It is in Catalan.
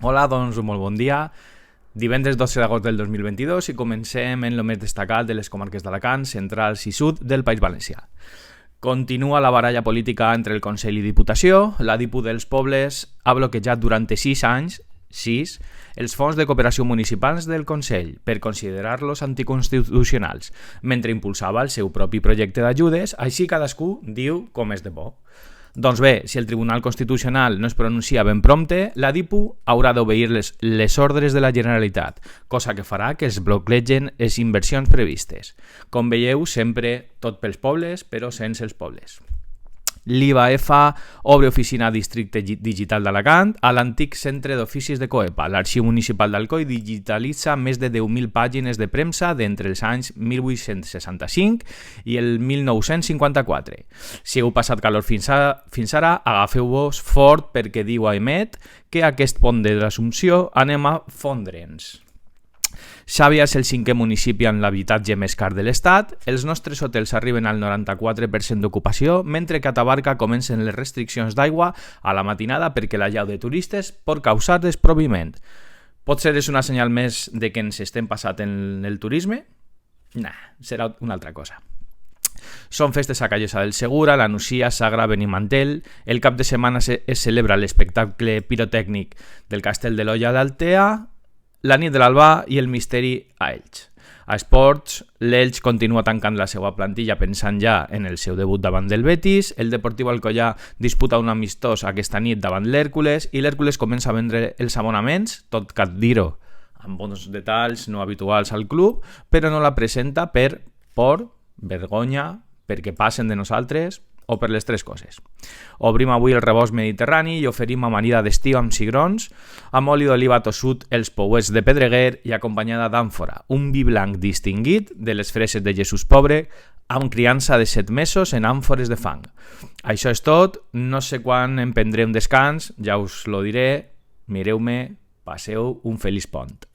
Hola, doncs molt bon dia. Divendres 12 d'agost del 2022 i comencem en el més destacat de les comarques d'Alacant, centrals i sud del País Valencià. Continua la baralla política entre el Consell i Diputació. La Dipu dels Pobles ha bloquejat durant 6 anys, els fons de cooperació municipals del Consell per considerar-los anticonstitucionals, mentre impulsava el seu propi projecte d'ajudes, així cadascú diu com és de bo. Doncs bé, si el Tribunal Constitucional no es pronuncia ben prompte, la Dipu haurà d'obeir les ordres de la Generalitat, cosa que farà que es bloquegen les inversions previstes. Com veieu, sempre tot pels pobles, però sense els pobles. L'IVAF obre oficina a Districte Digital d'Alacant a l'antic centre d'oficis de Coepa. L'Arxiu Municipal d'Alcoi digitalitza més de 10.000 pàgines de premsa d'entre els anys 1865 i el 1954. Si heu passat calor fins ara, agafeu-vos fort perquè diu Aemet que aquest pont de l'Assumpció anem a fondre'ns. Xàbia és el 5è municipi amb l'habitatge més car de l'Estat. Els nostres hotels arriben al 94% d'ocupació, mentre que a Tabarca comencen les restriccions d'aigua a la matinada perquè la llau de turistes pot causar desproviment. Potser és una senyal més de que ens estem passant en el turisme? Nah, serà una altra cosa. Són festes a Callosa del Segura, la Nucia, Sagra, Benimantell. El cap de setmana es celebra l'espectacle pirotècnic del Castell de l'Olla d'Altea, la nit de l'Albà i el misteri a Elx. A esports, l'Elx continua tancant la seva plantilla pensant ja en el seu debut davant del Betis, el Deportiu Alcoyà disputa un amistós aquesta nit davant l'Hèrcules i l'Hèrcules comença a vendre els abonaments, tot cal dir-ho, amb bons detalls no habituals al club, però no la presenta per por, vergonya, perquè passen de nosaltres o per les tres coses. Obrim avui el rebost mediterrani i oferim amanida d'estiu amb cigrons, amb oli d'oliva tossut els pouets de Pedreguer i acompanyada d'àmfora, un vi blanc distingit de les freses de Jesús Pobre amb criança de 7 mesos en àmfores de fang. Això és tot, no sé quan em prendré un descans, ja us lo diré, mireu-me, passeu un feliç pont.